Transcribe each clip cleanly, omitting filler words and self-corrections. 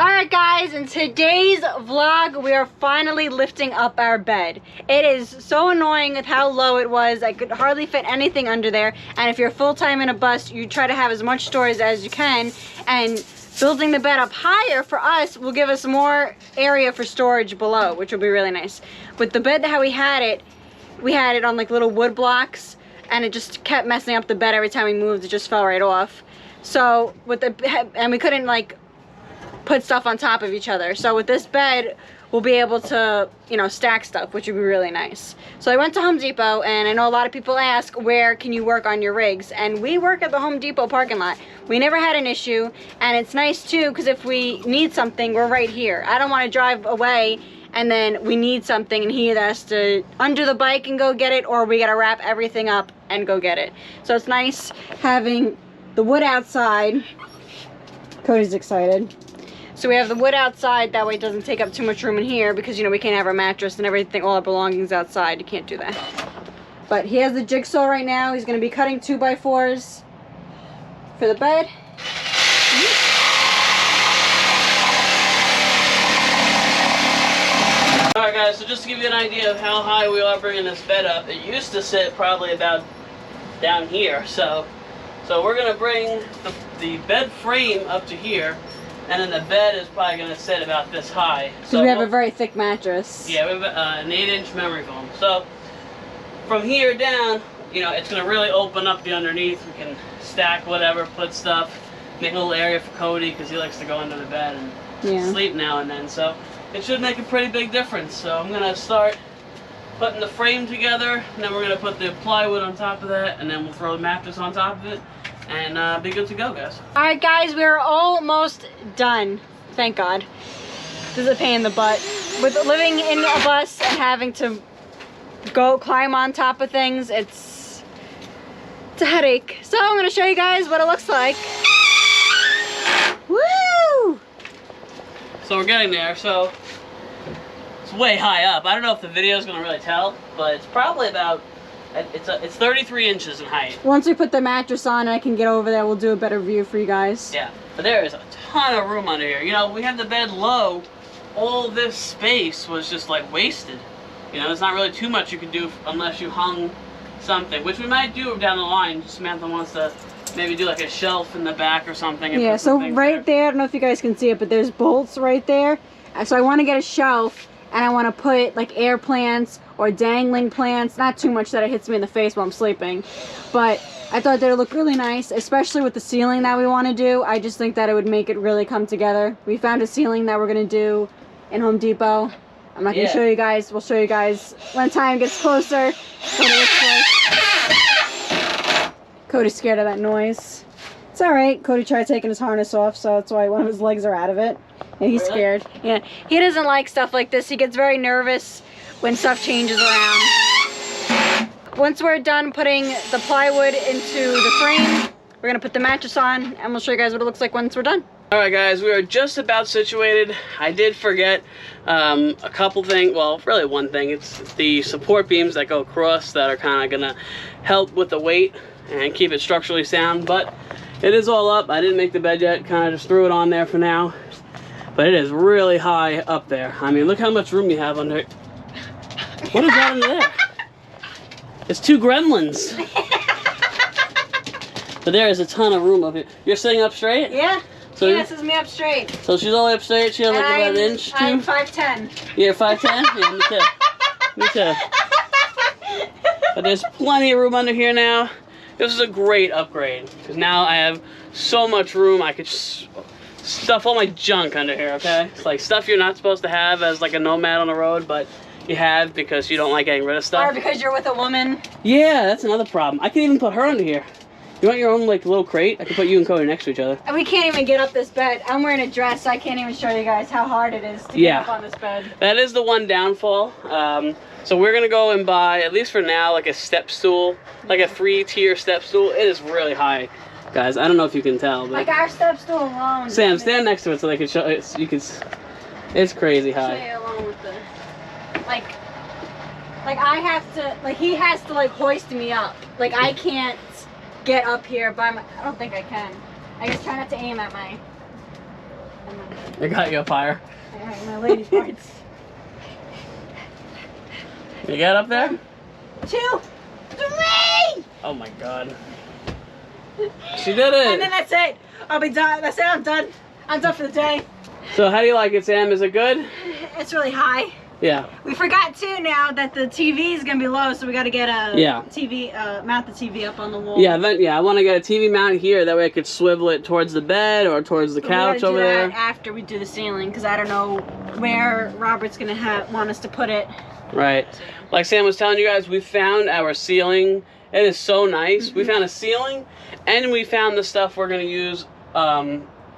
Alright guys, in today's vlog, we are finally lifting up our bed. It is so annoying with how low it was. I could hardly fit anything under there. And if you're full-time in a bus, you try to have as much storage as you can. And building the bed up higher for us will give us more area for storage below, which will be really nice. With the bed how we had it on like little wood blocks, and it just kept messing up the bed every time we moved. It just fell right off. So with and we couldn't like put stuff on top of each other. So with this bed, we'll be able to, you know, stack stuff, which would be really nice. So I went to Home Depot, and I know a lot of people ask, where can you work on your rigs? And we work at the Home Depot parking lot. We never had an issue, and it's nice too, because if we need something, we're right here. I don't want to drive away and then we need something and he either has to undo the bike and go get it, or we gotta wrap everything up and go get it. So it's nice having the wood outside. Cody's excited. So we have the wood outside, that way it doesn't take up too much room in here, because you know we can't have our mattress and everything, all our belongings outside. You can't do that. But he has the jigsaw right now. He's going to be cutting 2x4s for the bed. Alright guys, so just to give you an idea of how high we are bringing this bed up, it used to sit probably about down here. So we're going to bring the bed frame up to here. And then the bed is probably going to sit about this high. So we have a very thick mattress. Yeah, we have an 8-inch memory foam. So from here down, you know, it's going to really open up the underneath. We can stack whatever, put stuff, make a little area for Cody because he likes to go under the bed and sleep now and then. So it should make a pretty big difference. So I'm going to start putting the frame together, and then we're going to put the plywood on top of that, and then we'll throw the mattress on top of it. And be good to go, guys. Alright guys, we're almost done. Thank God. This is a pain in the butt. With living in a bus and having to go climb on top of things, it's a headache. So I'm going to show you guys what it looks like. Woo! So we're getting there. So it's way high up. I don't know if the video is going to really tell, but it's probably about... It's 33 inches in height. Once we put the mattress on and I can get over there, we'll do a better view for you guys. Yeah, but there is a ton of room under here. You know, we had the bed low. All this space was just like wasted. You know, there's not really too much you can do unless you hung something, which we might do down the line. Samantha wants to maybe do like a shelf in the back or something. And yeah, so right there, I don't know if you guys can see it, but there's bolts right there. So I want to get a shelf, and I want to put like air plants or dangling plants, not too much that it hits me in the face while I'm sleeping, but I thought they would look really nice, especially with the ceiling that we want to do. I just think that it would make it really come together. We found a ceiling that we're going to do in Home Depot. I'm not going to show you guys. We'll show you guys when time gets closer. What it looks like. Cody's scared of that noise. It's alright. Cody tried taking his harness off, so that's why one of his legs are out of it. And he's scared. Yeah, he doesn't like stuff like this. He gets very nervous when stuff changes around. Once we're done putting the plywood into the frame, we're going to put the mattress on, and we'll show you guys what it looks like once we're done. Alright guys, we are just about situated. I did forget a couple things, well really one thing. It's the support beams that go across that are kind of going to help with the weight and keep it structurally sound, but it is all up. I didn't make the bed yet, kind of just threw it on there for now. But it is really high up there. I mean, look how much room you have under it. What is that under there? It's two gremlins. But there is a ton of room up here. You're sitting up straight? Yeah. So yeah, this is me up straight. So she's all the way up straight. She has like about an inch, too? I'm 5'10". You're 5'10"? Yeah, me too. Me too. But there's plenty of room under here now. This is a great upgrade, because now I have so much room. I could stuff all my junk under here, okay? It's like stuff you're not supposed to have as like a nomad on the road, but you have because you don't like getting rid of stuff. Or because you're with a woman. Yeah, that's another problem. I can even put her under here. You want your own like little crate? I can put you and Cody next to each other. And we can't even get up this bed. I'm wearing a dress, so I can't even show you guys how hard it is to get up on this bed. That is the one downfall. So we're gonna go and buy, at least for now, like a step stool, like a 3-tier step stool. It is really high, guys. I don't know if you can tell, but like our step stool alone. Sam, stand next to it so they can show it. You can. It's crazy high. Show you along with the, like I have to, like he has to like hoist me up. Like I can't get up here by my. I don't think I can. I just try not to aim at my. I got you up higher. Alright, my lady parts. You got up there? 2, 3! Oh my god. She did it! And then that's it. I'll be done. That's it, I'm done. I'm done for the day. So how do you like it, Sam? Is it good? It's really high. Yeah. We forgot too now that the TV is gonna be low, so we gotta get a TV, mount the TV up on the wall. Yeah, I want to get a TV mount here. That way I could swivel it towards the bed or towards the couch over there. We gotta do that after we do the ceiling, because I don't know where Robert's gonna want us to put it. Right. Like Sam was telling you guys, we found our ceiling. It is so nice. We found a ceiling, and we found the stuff we're gonna use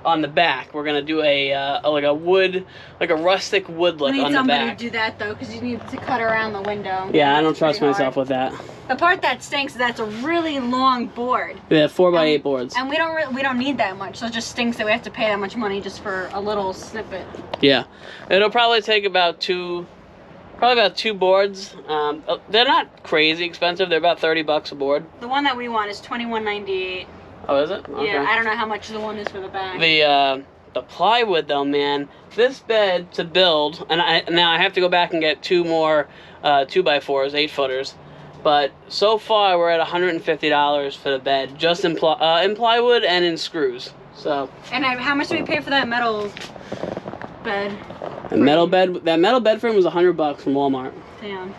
on the back. We're gonna do like a rustic wood look on the back. We need somebody to do that though, because you need to cut around the window. Yeah, I don't trust myself with that. The part that stinks is that's a really long board. Yeah, 4x8 boards. And we don't need that much, so it just stinks that we have to pay that much money just for a little snippet. Yeah, it'll probably take about two boards. They're not crazy expensive. They're about $30 a board. The one that we want is $21.98. Oh, is it? Okay. Yeah, I don't know how much the one is for the back. The plywood though, man. This bed to build, and now I have to go back and get 2 more 2x4s, 8-footers. But so far we're at $150 for the bed, just in plywood and in screws. So. And how much do we pay for that metal bed? That metal bed frame was $100 from Walmart. Damn.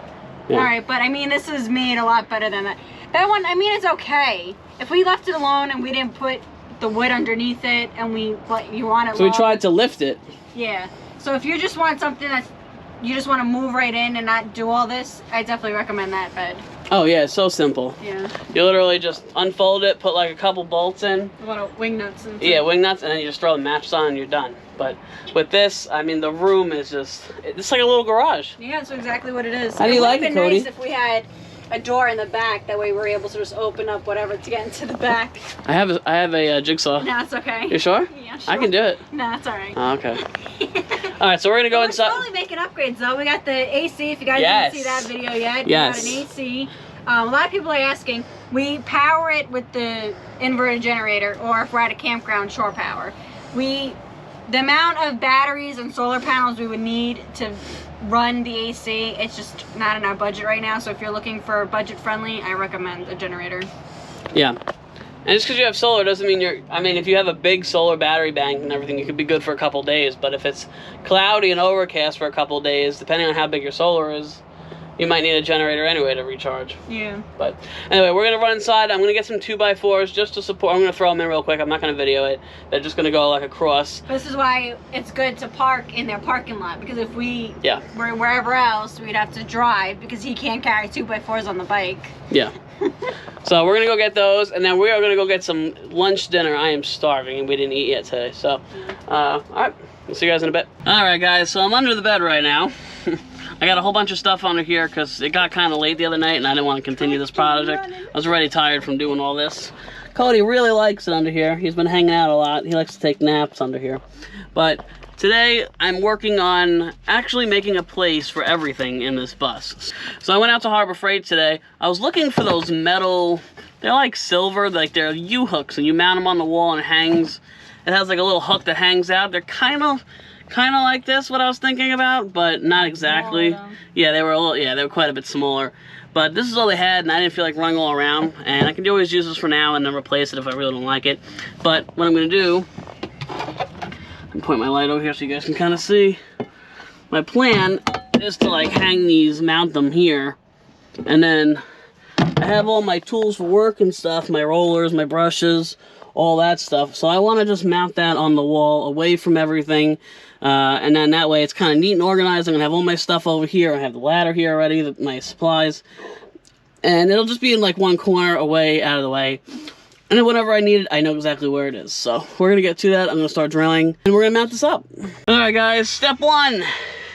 Yeah. All right, but I mean, this is made a lot better than that. That one, I mean, it's okay. If we left it alone and we didn't put the wood underneath it, and you want it. So we tried to lift it. Yeah. So if you just want something that you just want to move right in and not do all this, I definitely recommend that bed. Oh yeah, it's so simple. Yeah. You literally just unfold it, put like a couple bolts in. A lot of wing nuts and. Yeah, wing nuts, and then you just throw the mattress on and you're done. But with this, I mean, the room is it's like a little garage. Yeah, that's exactly what it is. How do you like it, Cody? It would have been nice if we had a door in the back. That way we're able to just open up whatever to get into the back. I have a jigsaw. No, it's okay. You sure? Yeah, sure. I can do it. No, it's all right. Oh, okay. All right, so we're gonna go inside. We're slowly making upgrades though. We got the AC. If you guys didn't see that video yet, yes. We got an AC. A lot of people are asking. We power it with the inverter generator, or if we're at a campground, shore power. The amount of batteries and solar panels we would need to run the AC, it's just not in our budget right now. So if you're looking for budget friendly, I recommend a generator. Yeah. And just because you have solar doesn't mean if you have a big solar battery bank and everything, you could be good for a couple days. But if it's cloudy and overcast for a couple days, depending on how big your solar is, you might need a generator anyway to recharge. Yeah. But anyway, we're going to run inside. I'm going to get some 2x4s just to support. I'm going to throw them in real quick. I'm not going to video it. They're just going to go like across. This is why it's good to park in their parking lot. Because if we were wherever else, we'd have to drive. Because he can't carry 2x4s on the bike. Yeah. So we're going to go get those. And then we are going to go get some lunch dinner. I am starving and we didn't eat yet today. So, all right. We'll see you guys in a bit. All right, guys. So I'm under the bed right now. I got a whole bunch of stuff under here because it got kind of late the other night and I didn't want to continue this project. I was already tired from doing all this. Cody really likes it under here. He's been hanging out a lot. He likes to take naps under here. But today I'm working on actually making a place for everything in this bus. So I went out to Harbor Freight today. I was looking for those metal, they're like silver, like they're U-hooks, and you mount them on the wall and it hangs. It has like a little hook that hangs out. They're kind of like this, what I was thinking about, but not exactly. Yeah, they were quite a bit smaller. But this is all they had, and I didn't feel like running all around. And I can always use this for now and then replace it if I really don't like it. But what I'm gonna do, I'm point my light over here so you guys can kind of see. My plan is to like hang these, mount them here, and then I have all my tools for work and stuff, my rollers, my brushes, all that stuff. So I want to just mount that on the wall away from everything. And then that way it's kind of neat and organized. I'm going to have all my stuff over here. I have the ladder here already, my supplies. And it'll just be in like one corner away, out of the way. And then whenever I need it, I know exactly where it is. So we're going to get to that. I'm going to start drilling and we're going to mount this up. Alright guys, step one.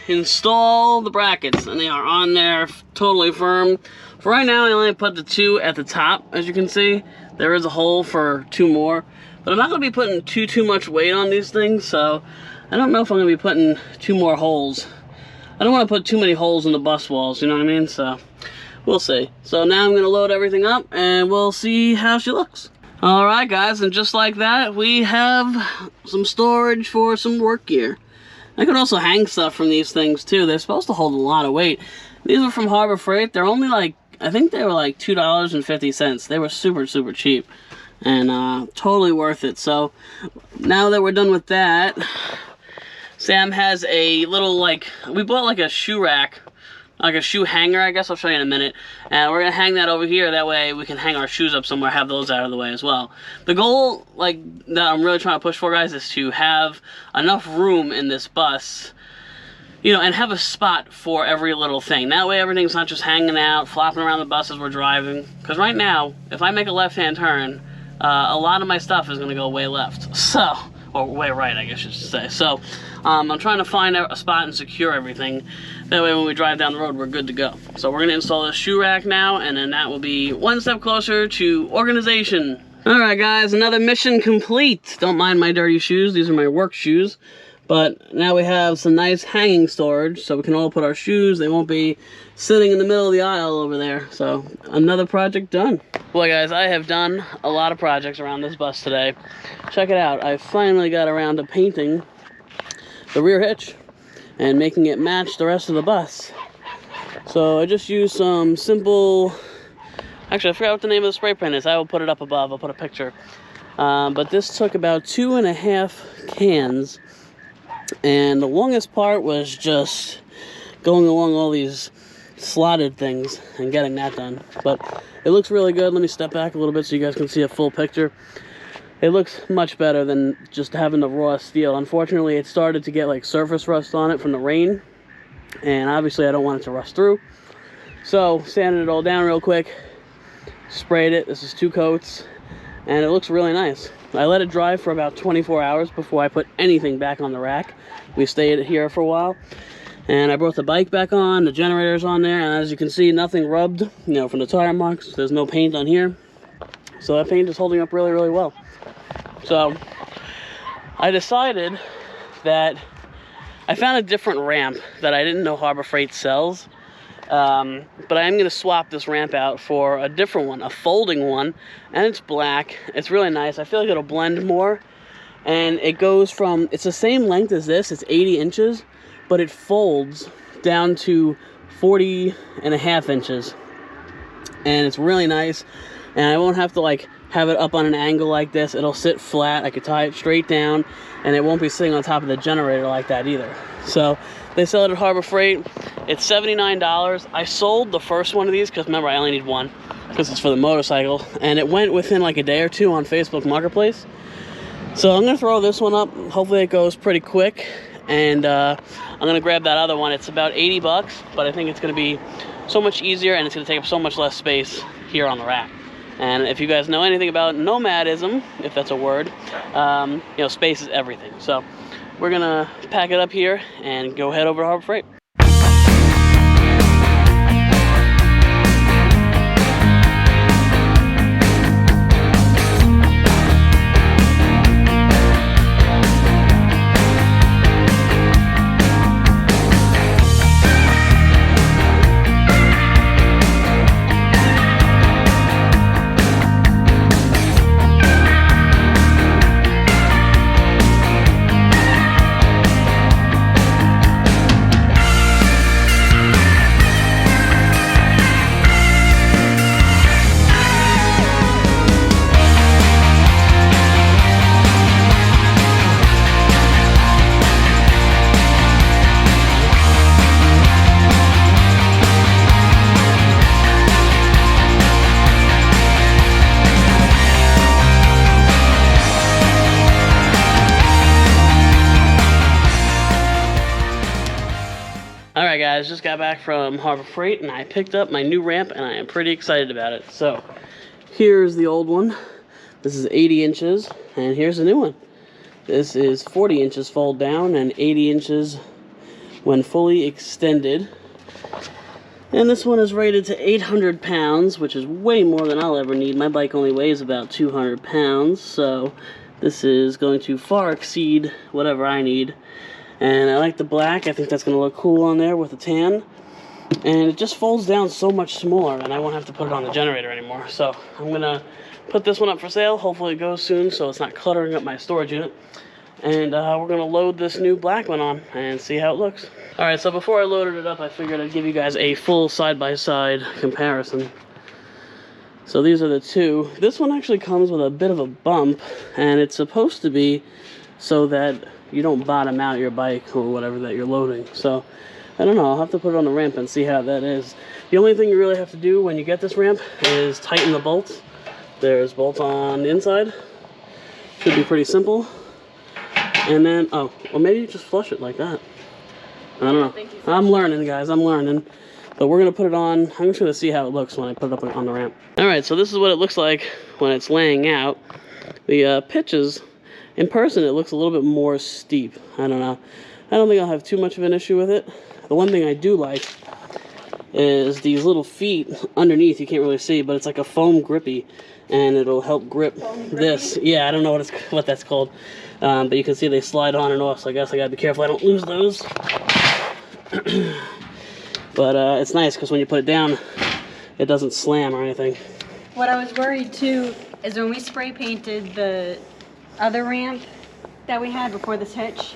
Install the brackets. And they are on there, totally firm. For right now, I only put the 2 at the top, as you can see. There is a hole for 2 more. But I'm not going to be putting too much weight on these things, so I don't know if I'm going to be putting 2 more holes. I don't want to put too many holes in the bus walls, you know what I mean? So, we'll see. So now I'm going to load everything up, and we'll see how she looks. Alright guys, and just like that, we have some storage for some work gear. I could also hang stuff from these things too. They're supposed to hold a lot of weight. These are from Harbor Freight. They're only like, I think they were like $2.50. They were super, super cheap. And totally worth it. So, now that we're done with that, Sam has a little like, we bought like a shoe rack. Like a shoe hanger, I guess. I'll show you in a minute. And we're going to hang that over here. That way we can hang our shoes up somewhere, have those out of the way as well. The goal, like, that I'm really trying to push for, guys, is to have enough room in this bus, you know, and have a spot for every little thing. That way everything's not just hanging out, flopping around the bus as we're driving. Because right now, if I make a left-hand turn, a lot of my stuff is going to go way left. So, or way right, I guess you should say. So, I'm trying to find a spot and secure everything. That way when we drive down the road, we're good to go. So we're gonna install this shoe rack now, and then that will be one step closer to organization. All right, guys, another mission complete. Don't mind my dirty shoes. These are my work shoes. But now we have some nice hanging storage, so we can all put our shoes. They won't be sitting in the middle of the aisle over there. So another project done. Boy, guys, I have done a lot of projects around this bus today. Check it out. I finally got around to painting the rear hitch and making it match the rest of the bus. So I just used some simple, actually I forgot what the name of the spray paint is. I will put it up above, I'll put a picture. But this took about 2.5 cans, and the longest part was just going along all these slotted things and getting that done. But it looks really good. Let me step back a little bit so you guys can see a full picture. It looks much better than just having the raw steel. Unfortunately, it started to get like surface rust on it from the rain, and obviously I don't want it to rust through. So, sanded it all down real quick, sprayed it. This is 2 coats, and it looks really nice. I let it dry for about 24 hours before I put anything back on the rack. We stayed here for a while, and I brought the bike back on, the generator's on there, and as you can see, nothing rubbed, you know, from the tire marks. There's no paint on here. So that paint is holding up really, really well. So I decided that I found a different ramp that I didn't know Harbor Freight sells. But I am going to swap this ramp out for a different one, a folding one, and it's black. It's really nice. I feel like it'll blend more. And it goes from, it's the same length as this, it's 80 inches, but it folds down to 40.5 inches. And it's really nice. And I won't have to like have it up on an angle like this. It'll sit flat. I could tie it straight down, and it won't be sitting on top of the generator like that either. So they sell it at Harbor Freight. It's $79. I sold the first one of these because remember I only need one because it's for the motorcycle, and it went within like a day or two on Facebook Marketplace. So I'm gonna throw this one up. Hopefully it goes pretty quick, and I'm gonna grab that other one. It's about 80 bucks, but I think it's gonna be so much easier, and it's gonna take up so much less space here on the rack. And if you guys know anything about nomadism, if that's a word, you know, space is everything. So we're gonna pack it up here and go head over to Harbor Freight. Alright guys, just got back from Harbor Freight and I picked up my new ramp and I am pretty excited about it. So, here's the old one. This is 80 inches and here's the new one. This is 40 inches fold down and 80 inches when fully extended. And this one is rated to 800 pounds, which is way more than I'll ever need. My bike only weighs about 200 pounds, so this is going to far exceed whatever I need. And I like the black. I think that's going to look cool on there with the tan. And it just folds down so much smaller, and I won't have to put it on the generator anymore. So I'm going to put this one up for sale. Hopefully it goes soon so it's not cluttering up my storage unit. And we're gonna load this new black one on and see how it looks. All right, so before I loaded it up, I figured I'd give you guys a full side-by-side comparison. So these are the two. This one actually comes with a bit of a bump, and it's supposed to be so that you don't bottom out your bike or whatever that you're loading. So I don't know, I'll have to put it on the ramp and see how that is. The only thing you really have to do when you get this ramp is tighten the bolts. There's bolts on the inside. Should be pretty simple. And then, oh, or maybe you just flush it like that. I don't know. I'm learning, guys, I'm learning. But we're gonna put it on. I'm just gonna see how it looks when I put it up on the ramp. All right, so this is what it looks like when it's laying out. The pitches, in person, it looks a little bit more steep. I don't know. I don't think I'll have too much of an issue with it. The one thing I do like is these little feet underneath. You can't really see, but it's like a foam grippy, and it'll help grip this. Yeah, I don't know what that's called, but you can see they slide on and off. So I guess I gotta be careful I don't lose those. But it's nice because when you put it down, it doesn't slam or anything. What I was worried too is when we spray painted the other ramp that we had before this hitch,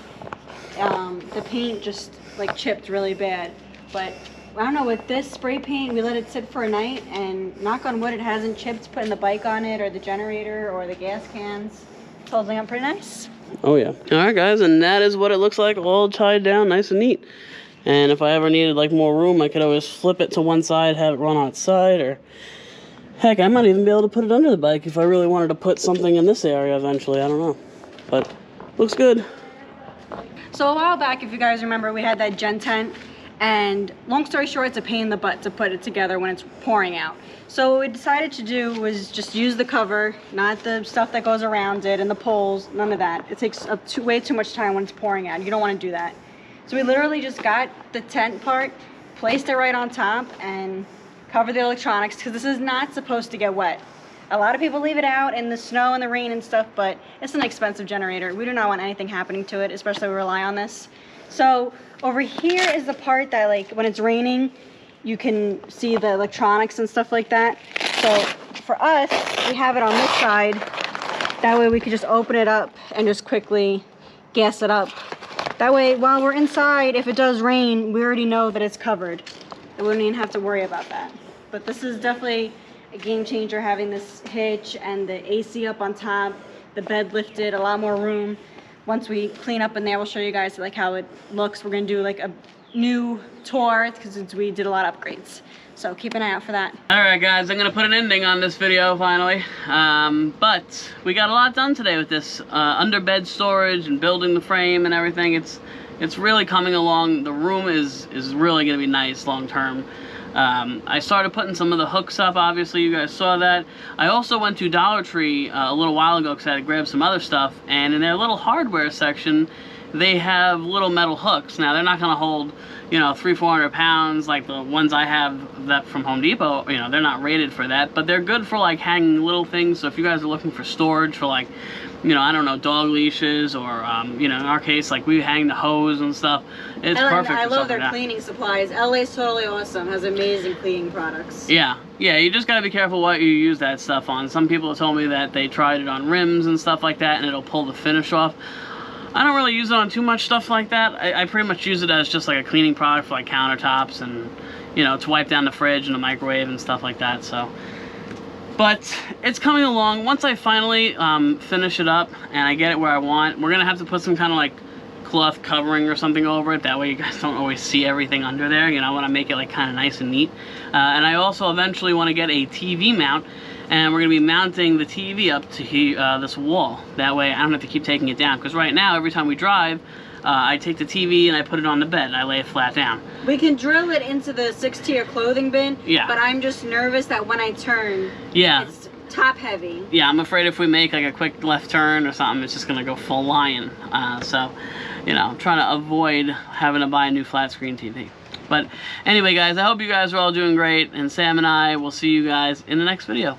the paint just like chipped really bad. But I don't know, with this spray paint, we let it sit for a night, and knock on wood, it hasn't chipped putting the bike on it or the generator or the gas cans. It's holding up pretty nice. Oh yeah. All right, guys, and that is what it looks like, all tied down nice and neat. And if I ever needed like more room, I could always flip it to one side, have it run on its side, or heck, I might even be able to put it under the bike if I really wanted to put something in this area eventually. I don't know, but looks good. So a while back, if you guys remember, we had that gen tent, and long story short, it's a pain in the butt to put it together when it's pouring out. So what we decided to do was just use the cover, not the stuff that goes around it and the poles, none of that. It takes up way too much time when it's pouring out. You don't want to do that. So we literally just got the tent part, placed it right on top, and covered the electronics, because this is not supposed to get wet. A lot of people leave it out in the snow and the rain and stuff, but it's an expensive generator. We do not want anything happening to it, especially we rely on this. So over here is the part that, like, when it's raining, you can see the electronics and stuff like that. So for us, we have it on this side. That way we could just open it up and just quickly gas it up. That way, while we're inside, if it does rain, we already know that it's covered. We wouldn't even have to worry about that. But this is definitely a game changer, having this hitch and the AC up on top, the bed lifted, a lot more room. Once we clean up in there, we'll show you guys like how it looks. We're gonna do like a new tour because we did a lot of upgrades. So keep an eye out for that. All right, guys, I'm gonna put an ending on this video finally. But we got a lot done today with this under bed storage and building the frame and everything. It's really coming along. The room is really gonna be nice long term. I started putting some of the hooks up, obviously you guys saw that. I also went to Dollar Tree a little while ago because I had to grab some other stuff, and in their little hardware section they have little metal hooks. Now they're not going to hold, you know, 300-400 pounds like the ones I have that from Home Depot. You know, they're not rated for that, but they're good for like hanging little things. So if you guys are looking for storage for, like, you know, I don't know, dog leashes, or you know, in our case, like, we hang the hose and stuff. It's perfect. I love their cleaning supplies. LA's totally awesome. Has amazing cleaning products. Yeah, you just gotta be careful what you use that stuff on. Some people have told me that they tried it on rims and stuff like that, and it'll pull the finish off. I don't really use it on too much stuff like that. I pretty much use it as just like a cleaning product for like countertops and, you know, to wipe down the fridge and the microwave and stuff like that. So, but it's coming along. Once I finally finish it up and I get it where I want, we're gonna have to put some kind of like cloth covering or something over it. That way you guys don't always see everything under there. You know, I want to make it like kind of nice and neat. And I also eventually want to get a TV mount, and we're going to be mounting the TV up to this wall. That way I don't have to keep taking it down, because right now every time we drive, I take the TV and I put it on the bed and I lay it flat down. We can drill it into the 6-tier clothing bin, yeah, but I'm just nervous that when I turn, yeah, it's top heavy. Yeah, I'm afraid if we make like a quick left turn or something, it's just going to go full lion. So, you know, I'm trying to avoid having to buy a new flat screen TV. But anyway, guys, I hope you guys are all doing great, and Sam and I will see you guys in the next video.